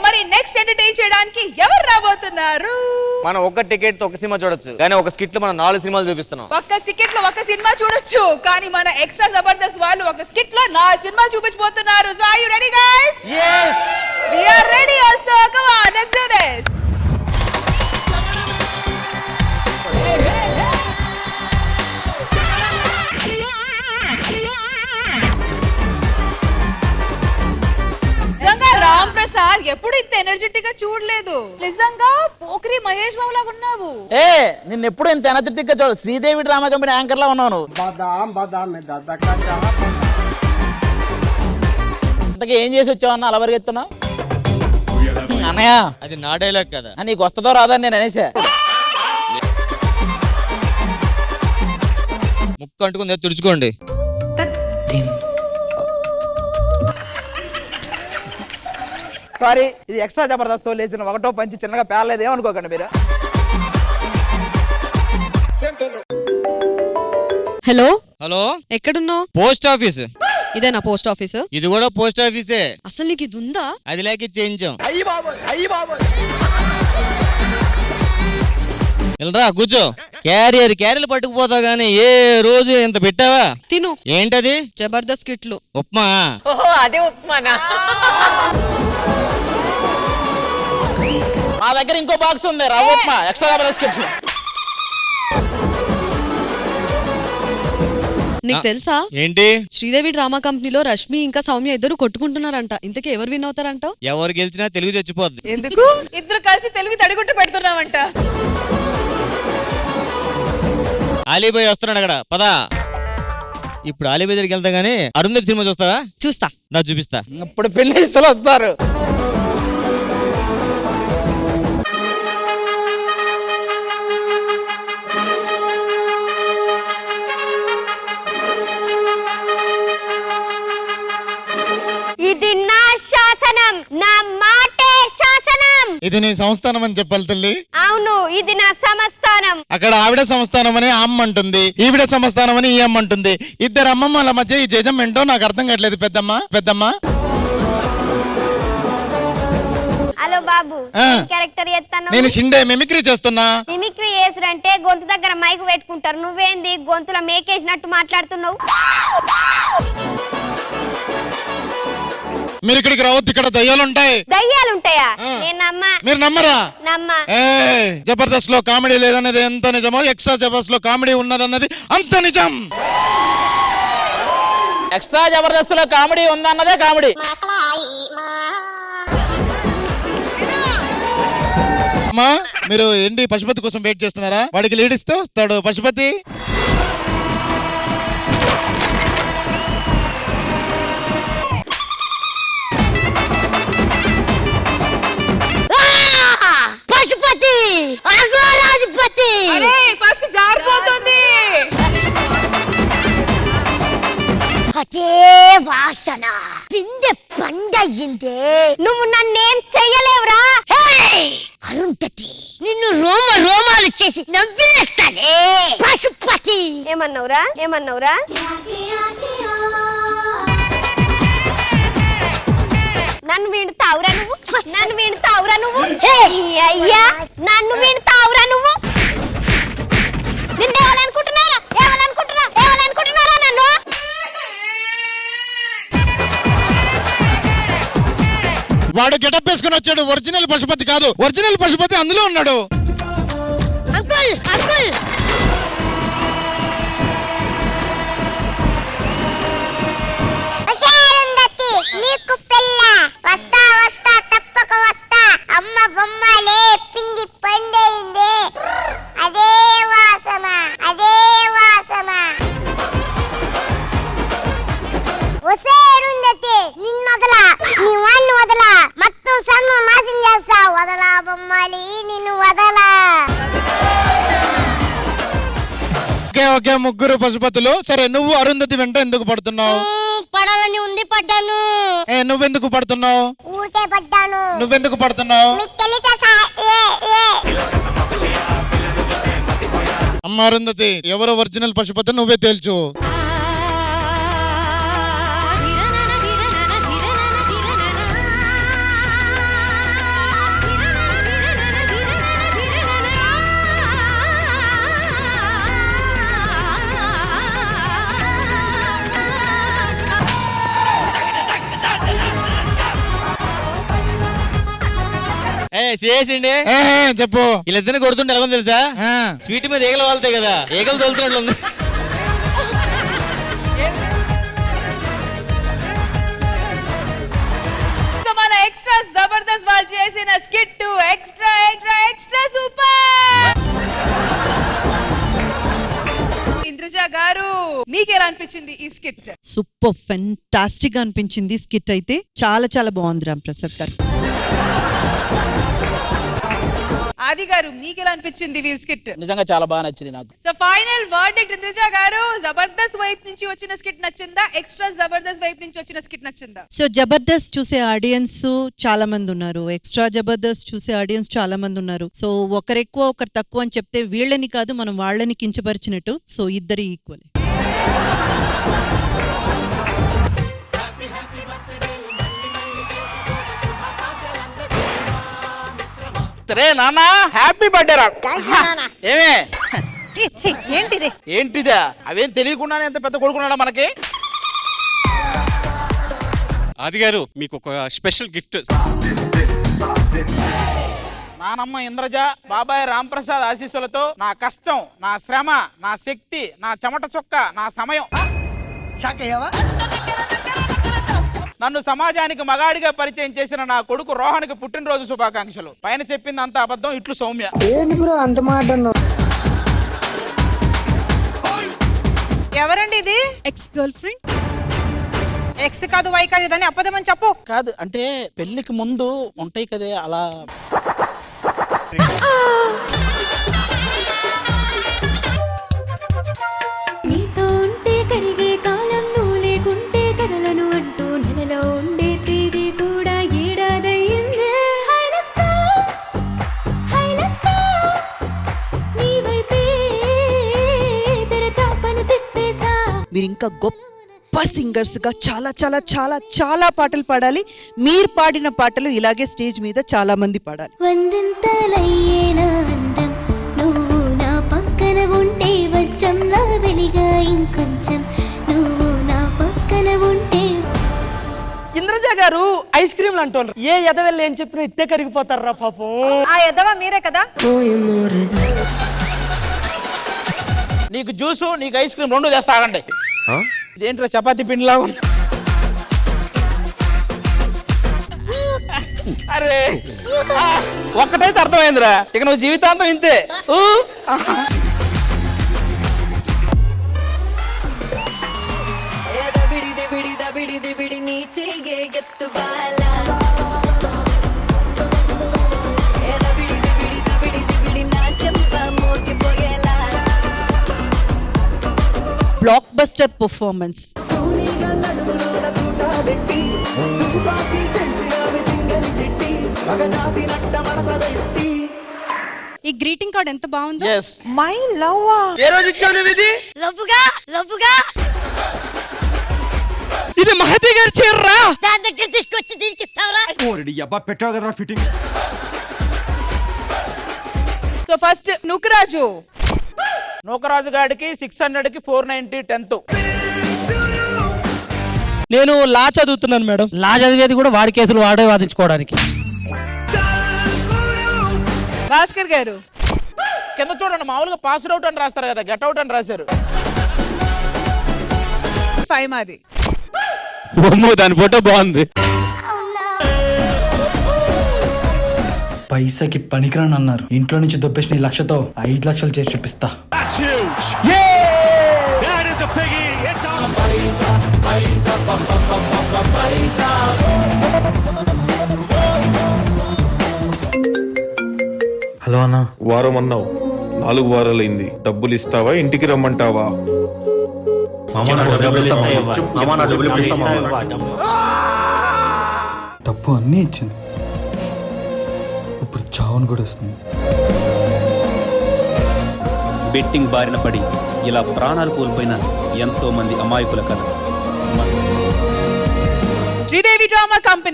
మరి next entertain చేయడానికి ఎవరు రాబోతున్నారు? మనం ఒక టికెట్ తో ఒక సినిమా చూడొచ్చు, కానీ ఒక స్కిట్ లో మనం 4 సినిమాలు చూపిస్తున్నాం. ఒక్క టికెట్ లో ఒక సినిమా చూడొచ్చు, కానీ మన ఎక్స్ట్రా జబర్దస్త్ వాళ్ళు ఒక స్కిట్ లో 4 సినిమాలు చూపించబోతున్నారు. So are you ready guys? yes we are ready also. come on, let's do this. Ram Prasad ఎప్పుడు ఇంత ఎనర్జెటిక్ గా చూడలేదు. నిజంగా పోక్రి మహేష్ బాబు లాగా ఉన్నావు. నిన్న ఎప్పుడు ఇంత ఎనర్జెటిక్ గా చూడ. శ్రీదేవి డ్రామా కంపెనీ యాంకర్ లా ఉన్నావు నువ్వు. ఇంతకీ ఏం చేసి వచ్చావు అన్న అలా పరిగెత్తున్నావు? అన్నయ్య అది నా డైలాగ్ కదా, నీకు వస్తుందో రాదని నేను అనేసా. ముక్కు అంటుకుంది తుడుచుకోండి. సారీ, ఇది ఎక్స్ట్రా జబర్దస్త్ లేచిన ఒకటో పంచి చిన్నగా పేర్లేదు, ఏమనుకోకండి మీరు. హలో హలో, ఎక్కడున్నావు? Post office. ఇదేనా పోస్ట్ ఆఫీస్? ఇది కూడా పోస్ట్ ఆఫీసే. అసలు నీకు ఇది ఉందా? అది లేక చేయించాం. వెళ్ళరా కూర్చో. క్యారియర్లు పట్టుకుపోతావు గానీ ఏ రోజు ఇంత పెట్టావా? తిను. ఏంటది? జబర్దస్త్ కిట్లు. ఉప్మా. ఓహో, అదే ఉప్మానా? మా దగ్గర ఇంకో బాక్స్ ఉంది, రవ్వ ఉప్మా ఎక్స్ట్రా జబర్దస్త్ కిట్లు. నీకు తెలుసా ఏంటి? శ్రీదేవి డ్రామా కంపెనీలో రష్మి ఇంకా సౌమ్య ఇద్దరు కొట్టుకుంటున్నారంట. ఇంతకీ ఎవరు విన్ అవుతారంట? ఎవరు గెలిచినా తెలుగు చచ్చిపోద్ది. ఎందుకు? ఇద్దరు కలిసి తెలుగు తడిగుట్టు పెడుతున్నామంట. అలీబాయ్ వస్తున్నాడు అక్కడ, పదా. ఇప్పుడు అలీబాయ్ దగ్గరికి వెళ్తా గానీ అరుంధతి సినిమా చూస్తావా? చూస్తా. నా చూపిస్తా. ఇప్పుడు పెళ్లి వస్తారు. ఇది నా శాసనం, నా మాటే శాసనం. ఇది నీ సంస్థానం అని చెప్పాలి తల్లి. అవును, ఇది నా సమస్థానం. అక్కడ ఆవిడ సంస్థానం అని అమ్మ అంటుంది, ఈవిడ సంస్థానం అని ఈ అమ్మ అంటుంది. ఇద్దరు అమ్మమ్మల మధ్య ఈ జజం ఏంటో నాకు అర్థం కావట్లేదు. పెద్దమ్మ హలో బాబు, క్యారెక్టర్ చేస్తాను. నేను షిండే మిమిక్రీ చేస్తున్నా. మిమిక్రీ చేసుడంటే గొంతు దగ్గర మైకు పెట్టుకుంటారు. నువ్వేంది గొంతులో మేకేసినట్టు మాట్లాడుతున్నావు? మీరు ఇక్కడికి రావద్దు, ఇక్కడ దయ్యాలుంటాయి. దయ్యాలుంటాయా? నేను నమ్మా. మీరు నమ్మరా? నమ్మా. జబర్దస్త్ లో కామెడీ లేదన్నది ఎంత నిజమో, ఎక్స్ట్రా జబర్దస్త్ లో కామెడీ ఉన్నదన్నది అంత నిజం. ఎక్స్ట్రా జబర్దస్త్ లో కామెడీ ఉందన్నదే కామెడీ. అమ్మా, మీరు ఏంటి పశుపతి కోసం వెయిట్ చేస్తున్నారా? వాడికి లీడ్ ఇస్తే వస్తాడు పశుపతి. పశుపతి, అగోరాధిపతి. అరే ఫస్ట్ జారిపోతుంది. అదే వాసన పిందె పండయిందే. నువ్వు నన్నేం చెయ్యలేవురా. అరుంధతి, నిన్ను రోమాలు చేసి నవ్విస్తానే. పశుపతి. ఏమన్నావురా? నన్ను వింటావురా నువ్వు? అయ్యా, నన్ను వింటావురా నువ్వు? నిన్నేమనుకుంటున్నారా నన్ను? వాడు గెటప్ వేసుకుని వచ్చాడు. ఒరిజినల్ పశుపతి కాదు, ఒరిజినల్ పశుపతి అందులో ఉన్నాడు. అంకుల్ నీకు పిల్ల వస్తా తప్పక వస్తా. అమ్మ బొమ్మలే పిండి పండేయింది. అదే వాసన. వసే అరుంధతి, నిన్నొదలా, నీ వాళ్ళని వదలా, మొత్తం సన్ను నాశనం చేస్తా. వదలా బొమ్మలి, నిన్ను వదలా. ఓకే, ముగ్గురు పశుపతులు. సరే, నువ్వు అరుంధతి వెంట ఎందుకు పడుతున్నావు? పడాలని ఉంది, పడ్డాను. నువ్వెందుకు పడుతున్నావు? ఊరికే పడ్డాను. నువ్వెందుకు పడుతున్నావు? అమ్మ అరుంధతి, ఎవరో ఒరిజినల్ పశుపతి నువ్వే తేల్చు. చేసిండే చెప్పు. వీళ్ళిద్దరిని కొడుతుంటే ఎలా తెలుసా? ఆ. స్వీట్ మీద ఈగలు వాళ్తాయి కదా, ఈగలు తోలుతున్నట్లు ఉంది. సో మన ఎక్స్ట్రా జబర్దస్త్ వాళ్ళు చేసిన skit extra extra extra super. Indraja గారు మీకు ఎలా అనిపించింది ఈ స్కిట్? సూపర్ ఫెంటాస్టిక్ అనిపించింది స్కిట్ అయితే. చాలా చాలా బాగుంది రామ్ ప్రసాద్ గారు. ఆది గారు మీకు ఎలా అనిపించింది ఈ స్కిట్? నిజంగా చాలా బాగా నచ్చింది నాకు. సో ఫైనల్ వర్డిక్ట్ ఇంద్రజ గారు, జబర్దస్త్ వైపు నుంచి వచ్చిన స్కిట్ నచ్చిందా, ఎక్స్ట్రా జబర్దస్త్ వైపు నుంచి వచ్చిన స్కిట్ నచ్చిందా? సో జబర్దస్త్ చూసే ఆడియన్స్ చాలా మంది ఉన్నారు, ఎక్స్ట్రా జబర్దస్త్ చూసే ఆడియన్స్ చాలా మంది ఉన్నారు. సో ఒకరు ఎక్కువ ఒకరు తక్కువ అని చెప్తే వీళ్ళని కాదు మనం వాళ్ళని కించపరిచినట్టు. సో ఇద్దరు ఈక్వల్. రే నాన్న హ్యాపీ బర్త్డే రా. ఏమే ఏంటిది? ఏంటిదా? అవేం తెలియకుండానే ఎంత పెద్ద కొడుకున్నాడా మనకి? ఆది గారు మీకు ఒక స్పెషల్ గిఫ్ట్. నానమ్మ ఇంద్రజ, బాబాయ్ రామ్ ప్రసాద్ ఆశీస్సులతో నా కష్టం, నా శ్రమ, నా శక్తి, నా చెమట చుక్క, నా సమయం, నన్ను సమాజానికి మగాడిగా పరిచయం చేసిన నా కొడుకు రోహన్కి పుట్టినరోజు శుభాకాంక్షలు. పైన చెప్పింది అంత అబద్ధం, ఇట్లు సౌమ్య. ఎవరండి ఇది? Ex girl friend. ఎక్స్ కాదు వై కాదు అని అబద్ధమని చెప్పు. కాదు అంటే పెళ్లికి ముందు ఉంటాయి కదే అలా. నీతో ఉంటే కరిగే కాలం నువ్వు లేకుంటే కదలను అంటూ నెలలో ఉండే తేదీ కూడా ఏడాదయ్యిందే. నీ వైపే తెరచాపను తిప్పేసా. మీరు ఇంకా గొప్ప సింగర్స్ గా చాలా చాలా చాలా చాలా పాటలు పాడాలి. మీరు పాడిన పాటలు ఇలాగే స్టేజ్ మీద చాలా మంది పాడాలి. వందంతలయ్యేనా అందం నువ్వు నా పక్కన ఉంటే వచ్చంలా వెలిగా ఇంకొంచెం నువ్వు నా పక్కన ఉంటే. ఇంద్రజ గారు ఐస్ క్రీమ్లు అంటోళ్ళు. ఏ ఎదవెళ్ళి ఏం చెప్పినా ఇట్టే కరిగిపోతారా పాపం. ఆ ఎదవ మీరే కదా? నీకు జ్యూసు, నీకు ఐస్ క్రీమ్ రెండు తెస్తా ఆగండి. ఇదేంట్రా చపాతీ పిండిలా ఉంది? అరే ఒక్కటైతే అర్థమైందిరా, ఇక నువ్వు జీవితాంతం ఇంతే. Block buster performance. ఈ గ్రీటింగ్ కార్డ్ ఎంత బాగుందో. Yes. My love. ఏ రోజు ఇచ్చావు నువ్వు ఇది? రవ్వుగా ఇది మహతి గారి చీరరా? దాని దగ్గర తీసుకొచ్చి దీనికి ఇస్తావరా? పెట్టావు కదరా fitting. So first Nookaraju. Nookaraju గాడికి 600కి 490 10th. నేను లా చదువుతున్నాను మేడం. లా చదివేది కూడా వాడి కేసులు వాడే వాదించుకోవడానికి. భాస్కర్ గారు. కింద చూడండి, మామూలుగా పాస్ అవుట్ అని రాస్తారు కదా, గెట్ అవుట్ అని రాశారు. 5 మాది. దాని ఫోటో బాగుంది. పైసకి పనికిరాని అన్నారు, ఇంట్లో నుంచి దొబ్బేసిన 1 లక్షతో 5 లక్షలు చేసి చూపిస్తా. హలో అన్న. వారం అన్నావు, 4 వారాలైంది. డబ్బులు ఇస్తావా, ఇంటికి రమ్మంటావా? డబ్బు అన్నీ ఇచ్చింది, ఇప్పుడు చావును కూడా వస్తుంది. బెట్టింగ్ బారిన పడి ఇలా ప్రాణాలు కోల్పోయిన ఎంతో మంది అమాయకుల కథ. Sridevi drama company